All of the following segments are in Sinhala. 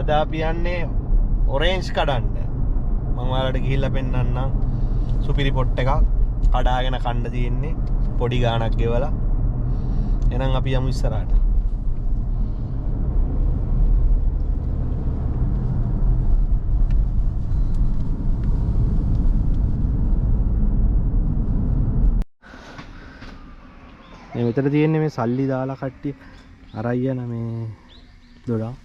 අද අපි යන්නේ ඔරේන්ජ් කඩන්න. මම ඔයාලට ගිහිල්ලා පෙන්නන්නම්. සුපිරි පොට් එකක් කඩාගෙන කන්න තියෙන්නේ. පොඩි ගාණක් ගෙවලා. එහෙනම් අපි යමු ඉස්සරහට. මේ මෙතන තියෙන්නේ මේ සල්ලි දාලා කට්ටිය අරයි යන මේ දොඩම්.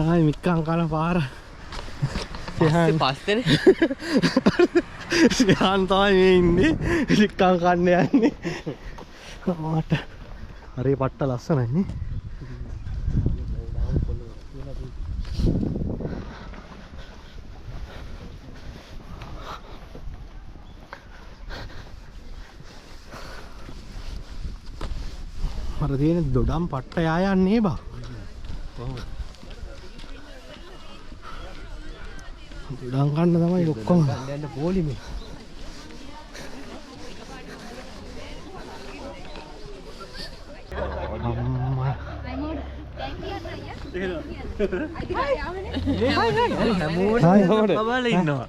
ආයි මික්කන් කන පාර. පස්සේනේ. සියන් තමයි මේ ඉන්නේ. මික්කන් කන්න යන්නේ. මට හරි පට්ට ලස්සනයි නේ. මර තියෙන දොඩම් පට්ට යා යන්නේ බා. දොඩම් කන්න තමයි ඔක්කොම යන්න පොලිමේ. අම්මා හැමෝටම බබාලා ඉන්නවා.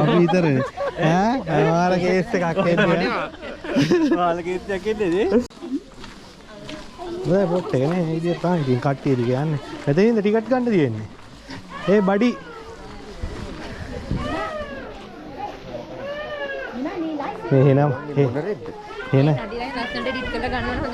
අපි විතරනේ. ඈ අමාර කේස් එකක් එන්නේ. ඔයාලා කේස් එකක් එන්නේ. ඔය පොට් එක නේ මේ විදිහට තමයි ඉතින් කට්ටියද කියන්නේ. මෙතනින්ද ටිකට් ගන්න තියෙන්නේ. ඒ බඩි මේ එනම් එන ලස්සනට එඩිට් කරලා ගන්න ඕන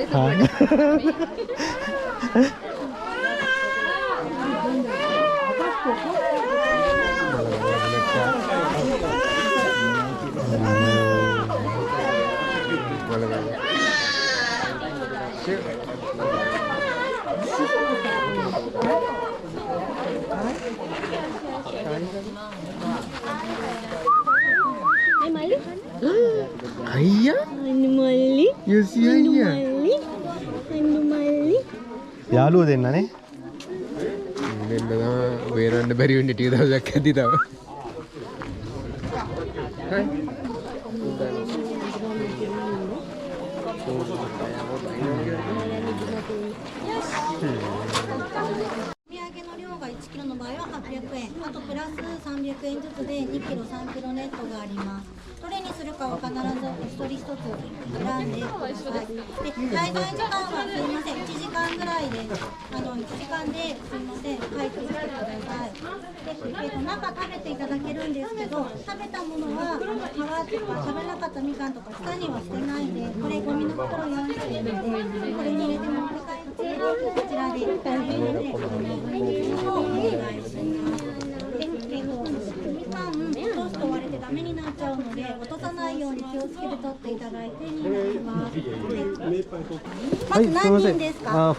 Ayah? Anu Mali? You see ayah? Anu Mali? යාළුවෝ දෙන්න නේ. දෙන්න තමයි වේරන්න බැරි වෙන්නේ ටික දවසක් ඇද්දි තමයි.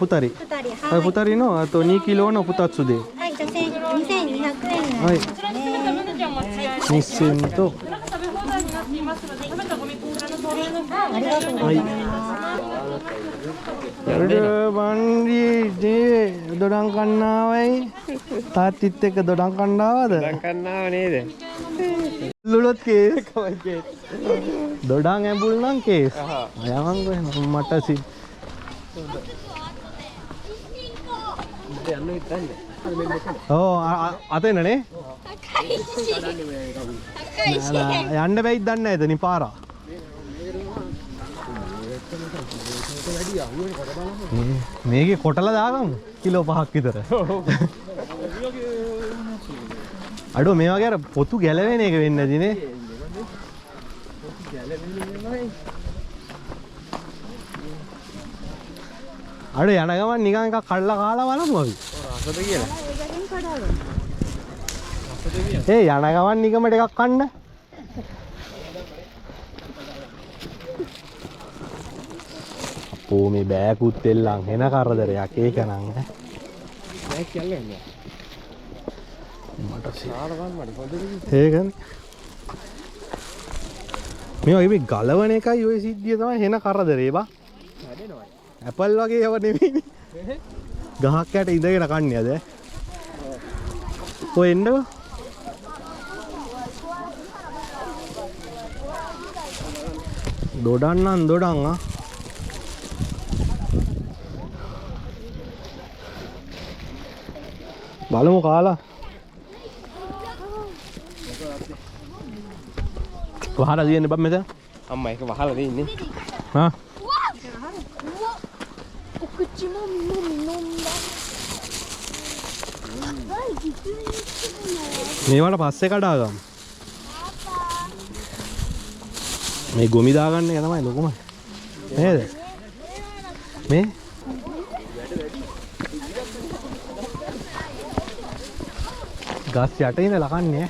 Futari. Futari no atau 2 kilo no futatsu de. 2200 円。はい。日銭と。はい。Ada mandi de dodang kannawai. Tatit එක dodang kannawද? දන් කන්නාව නේද? ලුලොත් කේස්. දොඩම් ඇඹුල් නම් කේස්. යමන් කොහෙ මට සි. යන්න හිටන්නේ. ඔව් අතේනනේ. යන්න බැයිද දන්නේ නැද නේ පාරා. මේකේ කොටලා දාගමු කිලෝ 5ක් විතර. අඩෝ මේ වගේ අර පොතු ගැලවෙන එක වෙන්නේ නැදිනේ. අඩෝ යන ගමන් නිකන් එකක් කඩලා කාලා බලමු අපි. රසද කියලා. ඒ යන ගමන් නිකමට එකක් කන්න. අපෝ මේ බෑකුත් එල්ලන් එන කරදරයක් ඒක නං ඈ. බෑක් යල්ලන්නේ. මට සාරවන් මඩි පොඩි. ඒකනේ. මේ වගේ මේ ගලවන එකයි ওই සිද්ධිය තමයි එන කරදරේ බා. වැඩෙනවා. ඇපල් වගේ ඒව නෙමෙයිනේ. ගහක් යට ඉඳගෙන කන්නේ අද. ඔය එන්නකො. දොඩන්නම් දොඩන් ආ. බලමු කාලා. වහලා දින්නේ බම් මෙතන. අම්මා ඒක වහලා දෙන්නේ. හා. මේවට පස්සේ කඩා ගමු. මේ ගොමි දාගන්න එක තමයි ලොකුම. නේද? මේ ගස් යට ඉඳ ලකන්නේ.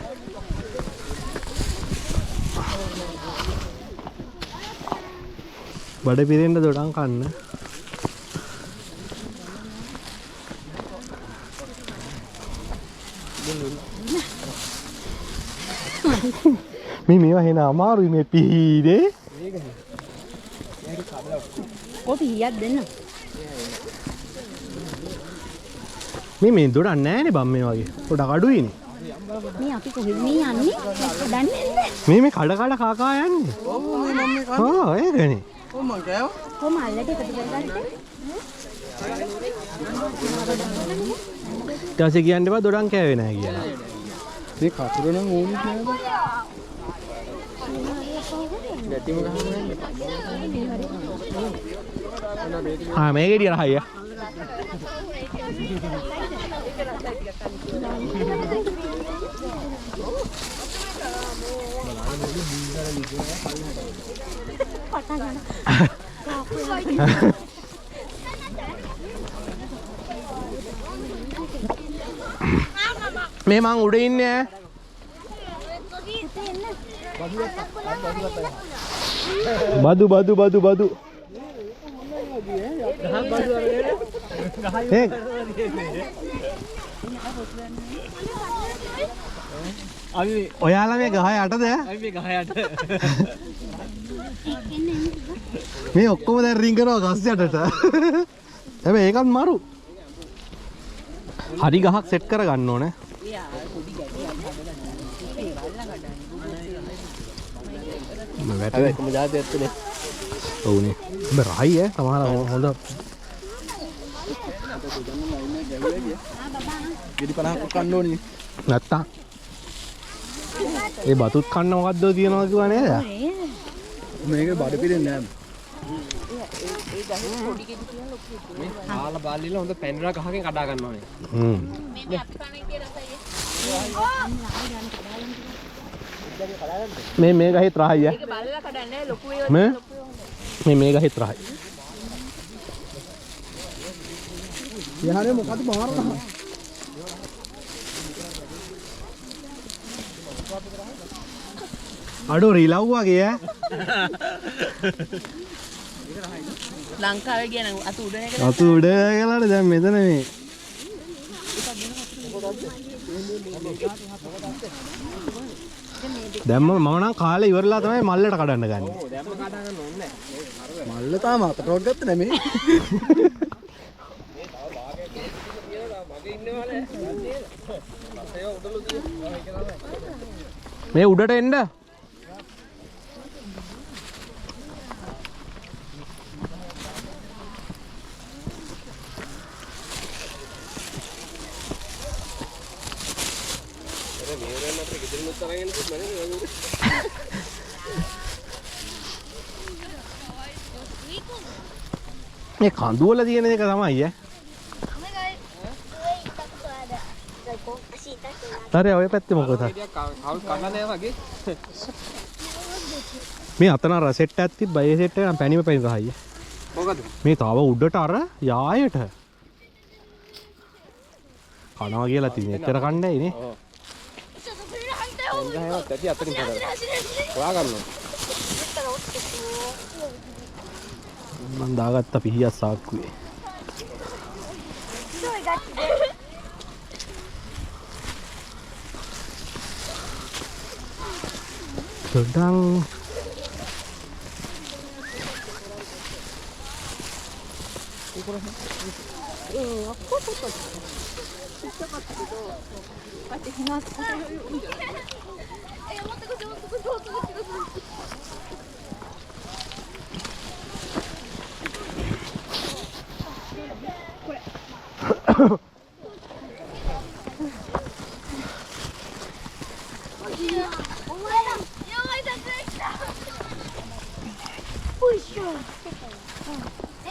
බඩ පිරෙන්න දොඩම් කන්න. මේවා හෙන අමාරුයි මේ පීඩේ. ඔය පිහියක් දෙන්න. මේ දොඩක් නෑනේ බම් මේ වගේ. පොඩක් අඩුයිනේ. මේ අපි කොහෙද මේ යන්නේ? දන්නේ නැහැ. මේ කඩ කඩ කාකා යන්නේ. ඔව් මේ මම කන්නේ. ආ ඒකනේ. ඔව් මං කෑවා. කොහොම අල්ලට එකතු කරගත්තේ? ඊට පස්සේ කියන්න බෑ දොඩම් කෑවේ නෑ කියලා. මේ කතුර නම් ඕනෙත් නෑ. ගැටිම ගහන්න. ආ මේක ඊට රහයිය. මේ මං උඩ ඉන්නේ. බදු ඔයාලා මේ ගහ යටද? අපි මේ ගහ යට. මේ ඔක්කොම දැන් රින් කරනවා ගස් යටට. හැබැයි ඒකත් මරු. හරි ගහක් සෙට් කරගන්න ඕනේ. හැබැයි කොහොමද જાතියක් තුනේ. ඔව්නේ. ඔබ රහයි ඈ සමහර හොඳ ගෙඩි 50ක් කන්න ඕනේ. නැත්තම් ඒ බතුත් කන්න මොකද්ද තියනවා කිව්වා නේද? මේක බඩ පිරෙන්නේ නෑ. මේ කාලා බාල්ලිලා හොඳ පැන්රා ගහකින් කඩා ගන්න ඕනේ. මේ ගහෙත් රහයි ඈ. ඒක බල්ලා කඩන්නේ ලොකු ඒවා. මේ ගහෙත් රහයි. යහනේ මොකද මාරනවා. අඩෝ රිලව් වගේ ඈ. ලංකාවේ කියන අත උඩ එක අත උඩ ගලාට දැන් මෙතන මේ දැම්ම මම නම් කාලේ ඉවරලා තමයි මල්ලට කඩන්න ගන්නේ. දැම්ම කඩා ගන්න ඕනේ නෑ. මල්ල තාම අතට ගත්ත නෑ මේ. මේ උඩට එන්න. මේ කඳුවල තියෙන එක තමයි ඈ. හරි ඔය පැත්තේ මොකද? මේ අතන අර සෙට් එකක් තිබ්බා. ඒ සෙට් එක නම් පැණිම පැණි රහයි. මොකද? මේ තව උඩට අර යායට කනවා කියලා තියෙන. එච්චර කණ්ඩායි නේ. ඔව්. ගහවත් ඇති අතරින් කරලා. හොයා ගන්න ඕනේ. මම දාගත්ත පිහියක් සාක්කුවේ. Sedang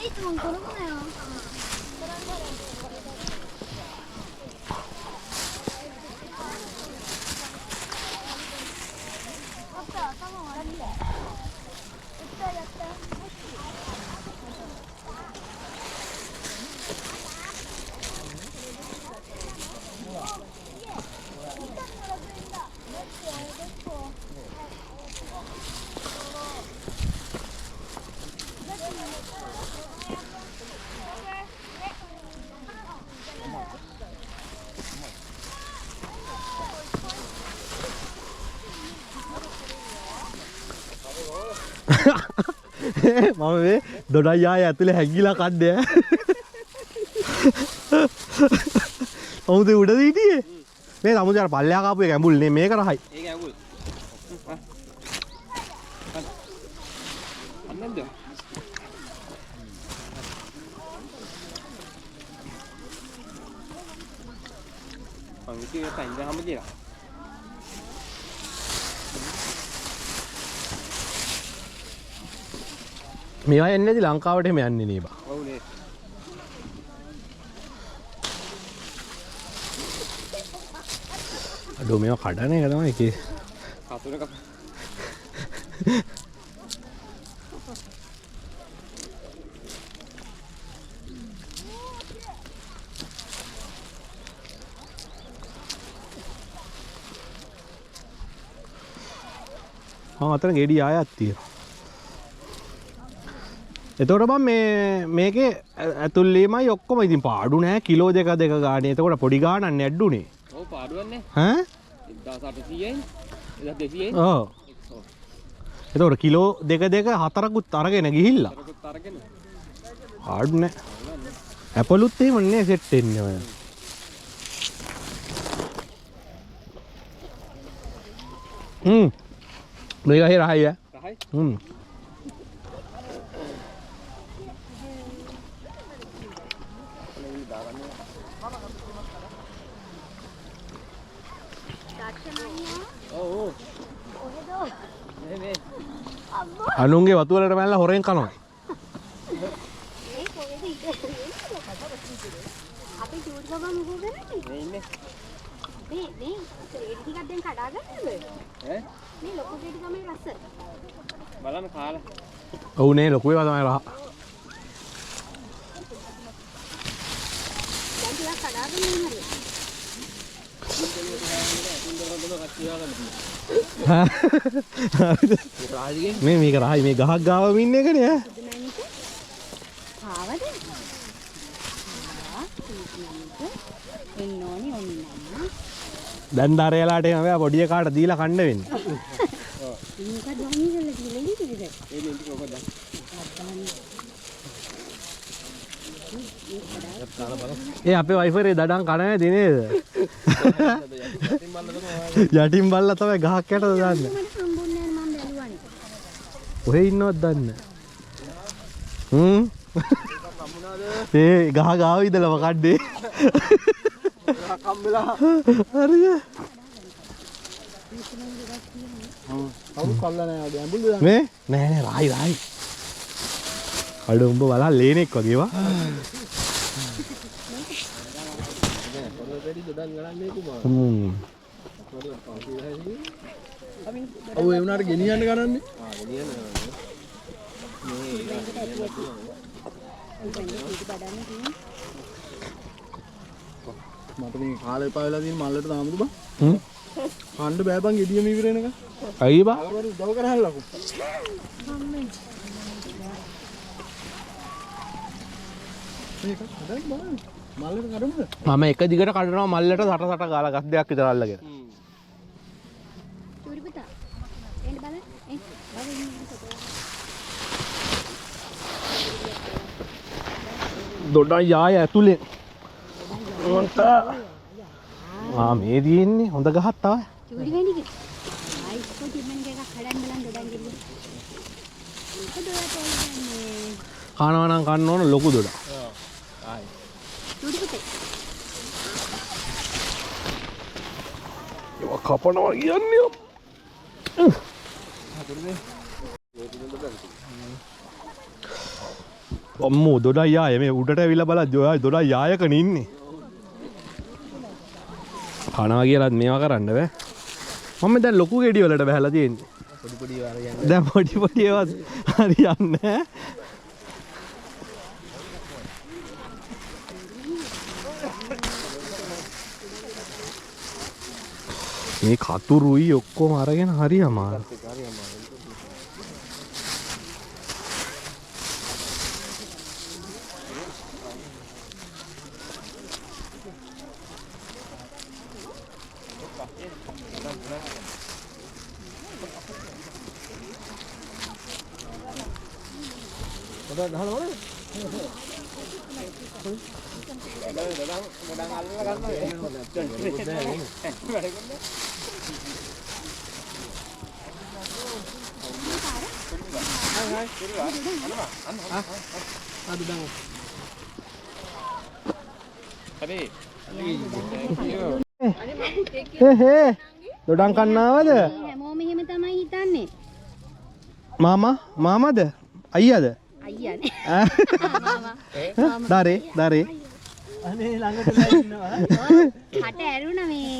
itu mengkurungnya. මම මේ දොඩයි ආය ඇතුලේ හැංගිලා කඩේ. අමුදේ උඩද හිටියේ? මේ අමුදේ අර පල්ලෙහා කාපු එක ඇඹුල් නේ මේක රහයි. ඒක ඇඟුල්. අන්නන්ද? පංගිතිය තෙන්ද හැම කියලා. මේවා එන්නේ නැති ලංකාවට එම යන්නේ නේ බා. ඔව් නේ. අඩෝ මේවා කඩන එක තමයි ඒකේ. කතුරක අතන ගෙඩි ආයක් තියෙනවා. එතකොට බං මේකේ ඇතුල්ලීමයි ඔක්කොම ඉතින් පාඩු නෑ කිලෝ දෙක ගානේ. එතකොට පොඩි ගානක් නැඩ්ඩුනේ. ඔව් පාඩුවන්නේ. ඈ 1800යි 1200යි. ඔව්. එතකොට කිලෝ දෙක හතරකුත් අරගෙන ගිහිල්ලා. හතරකුත් අරගෙන. පාඩු නෑ. ඇපලුත් එහෙම නේ සෙට් වෙන්නේ ඔය. මේක හේ රහයි ඈ. රහයි. අනුන්ගේ වතු වලට මැල්ලා හොරෙන් කනවා. අපි චූටි බබා මොකද කරන්නේ? මේ ඉන්නේ. මේ ක්‍රේඩි ටිකක් දැන් කඩා ගන්නද? ඈ? මේ ලොකු ක්‍රේඩි තමයි රස. බලන්න කාලා. ඔව් නේ ලොකු ඒවා තමයි රහ. දැන් ටිකක් කඩා ගන්න ඕනේ. මේ මේක රහයි මේ ගහක් ගාවම ඉන්න එකනේ ඈ. ආවද? එන්න ඕනේ ඔන්න. දැන් දරයලාට එනවා මෙයා පොඩි එකාට දීලා කන්න වෙන්නේ. මේක දොමි වල කියලා ඉතිරිද? ඒ නේ ඉතින් ඔබ දැන්. ඒ අපේ වයිෆරේ දඩම් කන නැති නේද? යටින් බල්ලා තමයි ගහක් යටද දාන්නේ. මට හම්බුන්නේ නැහැ මම බැලුවානේ. ඔහෙ ඉන්නවද දන්නේ. ඒ ගහ ගාව ඉඳලම කඩේ. කම්බලා. හරිද? අවු කල්ලා නෑ ආද ඇඹුල් දාන්න. මේ නෑ රායි. අඩ උඹ බලලා ලේනෙක් වගේ වා. ඔව් ඒ උනාට ගෙනියන්න කරන්නේ. මට මේ කාලේ පාවෙලා තියෙන මල්ලට තාමද බං? කන්න බෑ බං ගෙඩියම ඉවර වෙනකන්. අයිය බා. අවවරු උදව් කරහල්ලකෝ. මේක හදන්න බලන්න. මල්ලට කඩමුද? මම එක දිගට කඩනවා මල්ලට සට ගාලා ගස් දෙකක් විතර අල්ලගෙන. චූටි පුතා. එන්න බලන්න. දොඩයි ආය ඇතුලේ. මේ තියෙන්නේ හොඳ ගහක් තමයි. චූටි වෙන්නේ. ආයි කොටි මන් එකක් හදන්න බලන්න දොඩන් ගෙල්ල. ඒක දොඩට එන්නේ. කනවා නම් කන්න ඕන ලොකු දොඩක්. ආයි. චූටි පුතේ. ඒක කපනවා කියන්නේ. අම්මෝ දොඩා යාය මේ උඩට ඇවිල්ලා බලද්දි දොඩා යායකනේ ඉන්නේ. කනවා කියලාත් මේවා කරන්න බෑ. මම දැන් ලොකු ගෙඩි වලට බහලා තියෙන්නේ. පොඩි පොඩි ඒවා හරියන්නේ. දැන් පොඩි පොඩි ඒවා හරියන්නේ නැහැ. මේ කතුරුයි ඔක්කොම අරගෙන හරි අමාරු. දොඩම් කන්නාවද? හැමෝම එහෙම තමයි හිතන්නේ. මාමද? අයියාද? අයියානේ. දරේ. අනේ ළඟට ඉන්නවා. කට ඇරුණා මේ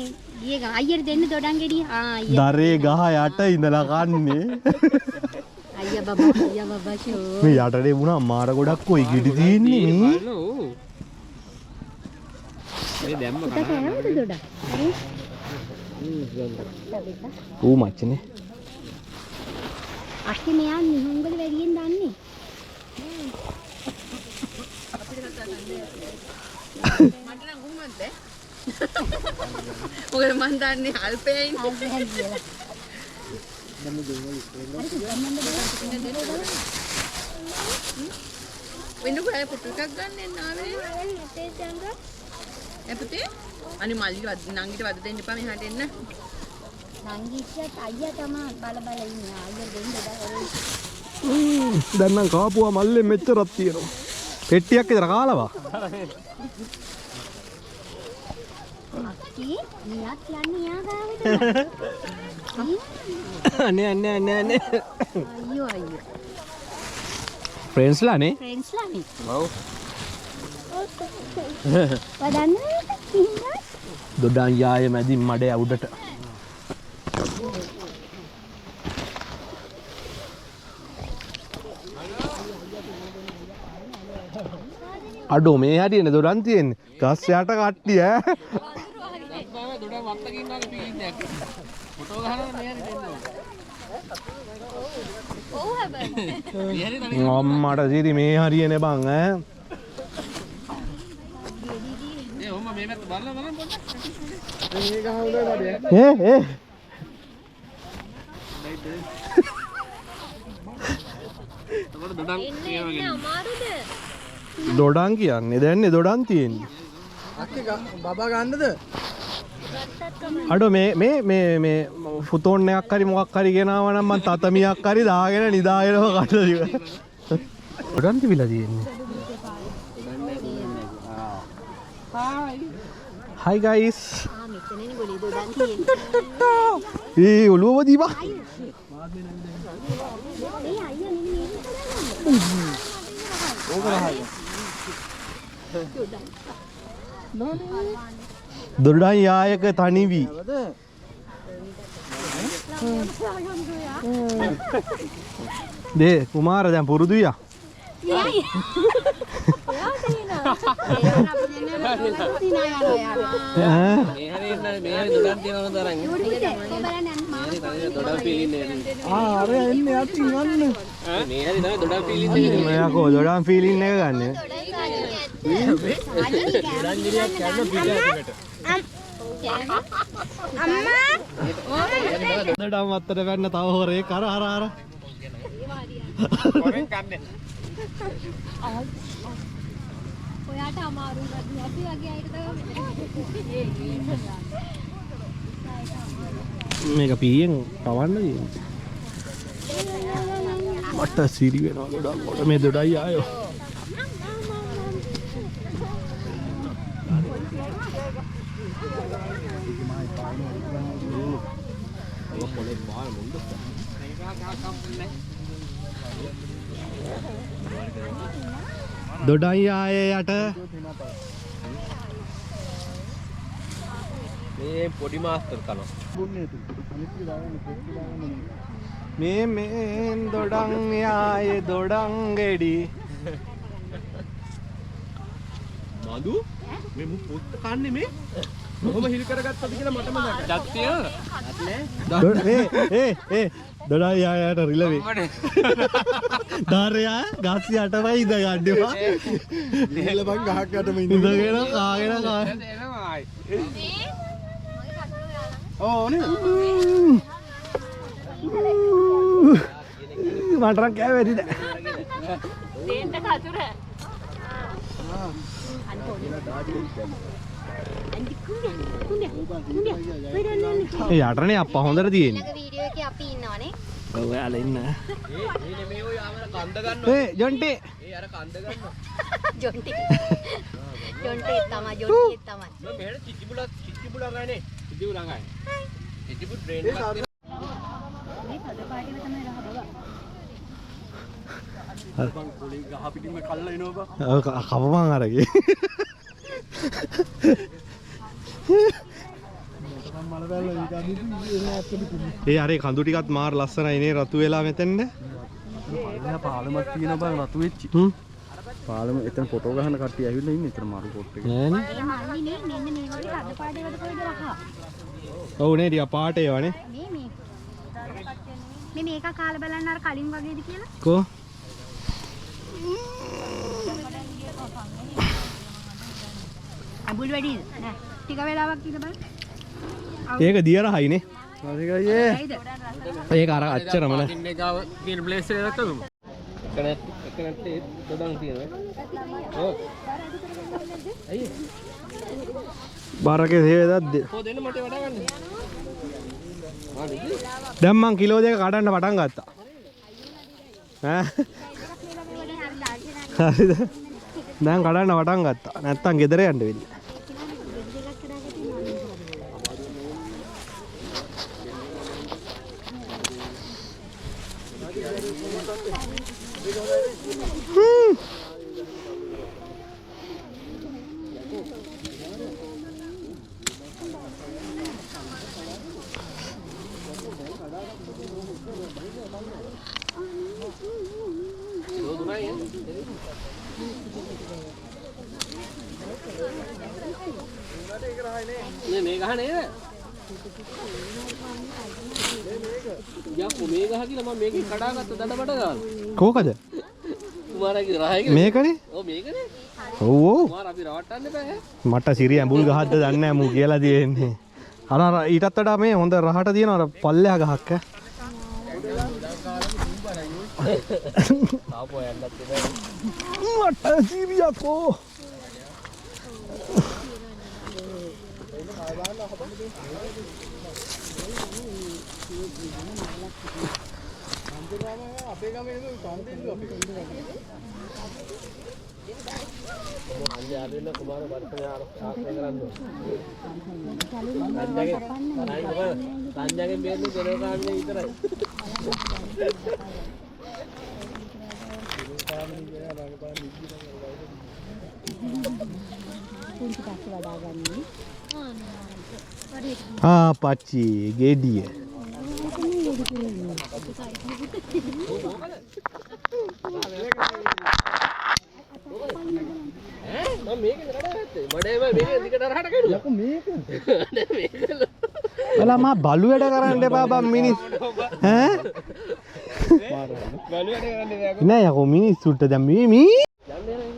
ගියේ ගම. අයියට දෙන්න දොඩම් ගෙඩිය. අයියා. දරේ ගහ යට ඉඳලා කන්නේ. අයියා බබා ෂෝ. මේ යටේ වුණා මාර ගොඩක් කොයි ගෙඩි තියෙන්නේ මේ. මේ දැම්ම කෑවද දොඩම්? හරි. ඌ මච්චනේ. අක්කේ මෙයා නිහුංගල වැඩියෙන් දන්නේ. මට නම් කොහොමද? මොකද මන් දන්නේ අල්පේ ඉන්නේ. වෙන කොහේ පුතු එකක් ගන්න නාවේ. එපුතේ අනේ මල්ලි නංගිට වද දෙන්න එපා මෙහාට එන්න. නංගිච්චත් අයියා තමයි බල ඉන්නේ. අයියා දෙන්න බෑ. දැන් නම් කාපුවා මල්ලේ මෙච්චරක් තියෙනවා. පෙට්ටියක් විතර කාලවා. අක්කි නියක් යන්නේ යා ගාවට. අනේ. අයියෝ. ෆ්‍රෙන්ඩ්ස්ලානේ. ෆ්‍රෙන්ඩ්ස්ලානේ. ඔව්. වදන්නේ ඉන්න. දොඩම් යාය මැදින් මඩේ උඩට. අඩෝ මේ හැටියනේ දොඩම් තියෙන්නේ. ගස් යට කට්ටිය ඈ. දොඩම් වත්තකින් ඉන්නාගේ පීන්නේ. ෆොටෝ ගහනවා මෙහෙරි දෙන්න. ඔව් හැබැයි. අම්මට සිරි මේ හරියනේ බං ඈ. ඒ ඔම්ම මේ පැත්ත බලන්න පොඩ්ඩක්. මේ ගහ උඩ වැඩි. දොඩම් එන්නේ අමාරුද? දොඩම් කියන්නේ දැන්නේ දොඩම් තියෙන්නේ. අක්කේ බබා ගන්නද? අඩෝ මේ ෆුතෝන් එකක් හරි මොකක් හරි ගෙනාවා නම් මං තතමියක් හරි දාගෙන නිදාගෙනම කඩලා ඉවර. දොඩම් තිබිලා තියෙන්නේ. Hi guys. මෙතනනේ ගොලේ දොඩම් තියෙන්නේ. ඒ ඔළුවම දීපා. ඒ අයියා නෙමෙයි දොඩම් යායක තනිවි. දේ කුමාර දැන් පුරුදුයියා. මෙයාකෝ දොඩම් ෆීලින් එක ගන්න. දොඩම් අත්තට වැන්න තව හොරේ කර හර. ඔයාට අමාරු නේද? අපි වගේ අයට තමයි මේක පීයෙන් පවන්න තියෙන්නේ. මට සිරි වෙනවා ගොඩක් කොට මේ දොඩයි ආයෝ. දොඩයි ආයේ යට මේ පොඩි මාස්ටර් කනවා. බුන්නේ තු. අනිත් දාගන්න පොඩි දාගන්න. මේ දොඩන් යායේ දොඩන් ගෙඩි මදු මේ මු පොත්ත කන්නේ මේ කොහොම හිල් කරගත්තද කියලා මට මතකයි. දත්තිය ඒ දොඩයි යායට රිලවේ දාරයා ගස් යටමයි ඉඳ ගන්නවා ඉහළ බං ගහක් යටම ඉඳගෙන කාගෙන කාගෙන ඕනේ මටරක් කෑවෙදි නෑ දෙන්න කතුර ඒ යටනේ අප්පා හොඳට තියෙන්නේ වීඩියෝ එකේ අපි ඉන්නවනේ ඔව් එයාලා ඉන්න මේ ඔය ආමර කන්ද ගන්නවා. ඒ ජොන්ටි ඒ අර කන්ද ගන්නවා. ජොන්ටි තමයි මම මෙහෙට චිචිබුලා ගානේ. චිචිබුලා ගානේ. චිචිබු ට්‍රේන් එකක් මේ පද පාටිව තමයි රහ බව බං පොලි ගහ පිටින්ම කල්ලා එනවා බං. ඔව් කපමන් අරගේ මල බැලලා ඊට අදින් ඒ අරේ කඳු ටිකත් මාර ලස්සනයි නේ රතු වෙලා මෙතෙන්ද එයා පාලමක් තියෙනවා බං රතු වෙච්චි. පාලම එතන ෆොටෝ ගහන කට්ටිය ඇවිල්ලා ඉන්නේ එතන මාරු පොට් එක. නෑනේ ඒ මල්ලි නේ මෙන්න මේ වගේ පද පාටිවද කොයිද රහ ඔව් නේ ටික පාට ඒවානේ මේ මේක කාලා බලන්න අර කලින් වගේද කියලා කෝ අඹුල් වැඩිද නෑ ටික වෙලාවක් ඉඳ බලන්න ඒක දියරහයිනේ හරියි හරිද ඒක අර අච්චරම නෑ ඉන්නේ ගාව තියෙන ප්ලේස් එක ගත්තම. එක නැත්තේ දොඩන් තියෙනවා. ඔව්. අයියේ. බාරකේ හේවදත් කො දෙන්න මට වඩා ගන්න. දැන් මං කිලෝ දෙක කඩන්න පටන් ගත්තා ඈ හරිද දැන් කඩන්න පටන් ගත්තා නැත්තම් ගෙදර යන්න වෙන්නේ මේ ගහ නේද? යකෝ මේ ගහ කියලා මම මේකේ කඩාගත්ත දඩබඩ ගාලා. කෝකද කුමාරගේ රහයි මේකනේ ඔව් මේකනේ. ඔව් ඔව් කුමාර අපි රවට්ටන්න බෑ. මට සිරිය ඇඹුල් ගහක්ද දන්නේ නැහැ මූ කියලා තියෙන්නේ අර ඊටත් වඩා මේ හොඳ රහට තියෙන අර පල්ලෙහා ගහක් තාපෝ යන්නත් බෑ. මට සිරියකෝ අපේ ගමේ නේ කන්දෙල්ලු අපි කන්ද ගන්න. අන්ජේ ආදෙන්න කුමාර වර්තන ආශ්‍රය කරන්නේ. සංජාගේ බේන්නේ දෙනව කාන්නේ විතරයි. ආ පච්චි ගෙඩිය මම මේකේ රඩ ගත්තේ. මඩේම මේකේ දිගට රහට කැඩුවා. යකෝ මේක. නෑ මේකල. එලා මා බලු වැඩ කරන්න එපා බම් මිනිස් ඈ බලු වැඩ කරන්නේ නෑ. නෑ යකෝ මිනිස්සුන්ට දැන් මේ යන්නේ නෑ.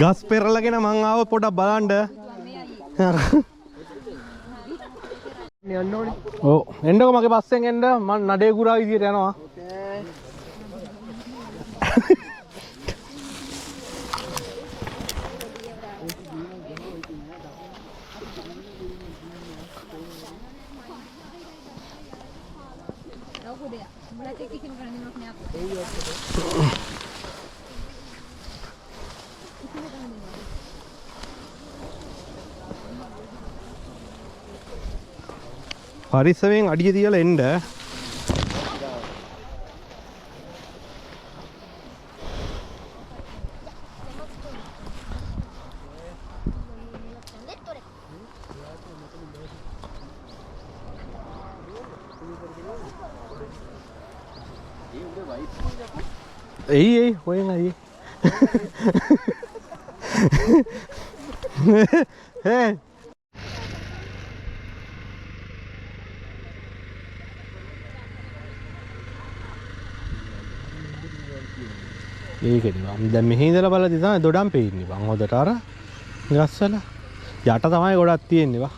ගස් පෙරලගෙන මං ආව පොඩක් බලන්න. යන්න ඕනේ. ඔව් එන්නකො මගේ බස්සෙන් එන්න මං නඩේ ගුරා විදියට යනවා. පරිස්සමෙන් අඩිය තියලා එන්න. එයි හොයන් අයියේ. හේ ඒකනේ මම දැන් මෙහි ඉඳලා බලද්දි තමයි දොඩම් පේන්නේ බං හොදට අර ගස්වල යට තමයි ගොඩක් තියෙන්නේ බා.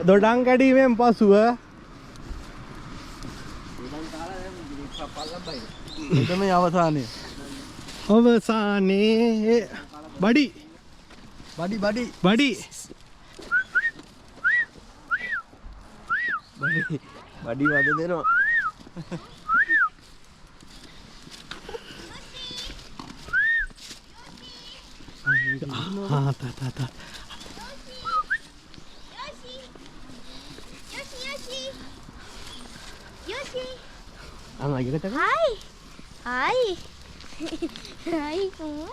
දොඩම් කැඩීමෙන් පසුව තමයි අවසානයේ. අවසානයේ body body body body body වද දෙනවා. තා ang lagi ka Hai. Hai. Hai semua.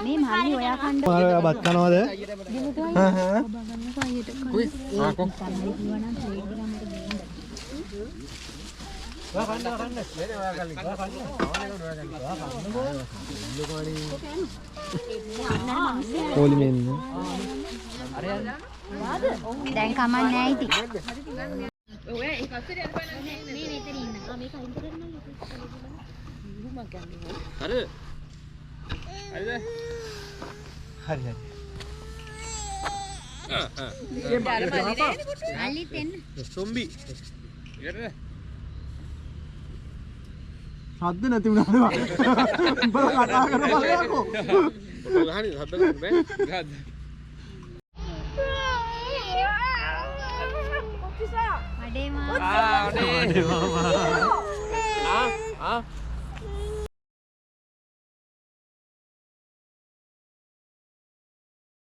මේ මල්ලි ඔයා කන්න ඔයාලා බත් කනවද? පොලි මෙන්න. දැන් කමන්නේ නැහැ ඉතින්. ඔය ඒ පස්සේ යන්න බලන්න. මේ මෙතන ඉන්න. මේක අයින් කරන්න හරිද? හරිද? හරි හරි. අල්ලිත් එන්න. සොම්බි. ඉරද? සද්ද නැති වුණාද? උඹ කතා කරන බලයකෝ. ඔතන ගහන්නේ සද්ද ගන්න බෑ. ගහද්ද. අඩේ මාමා.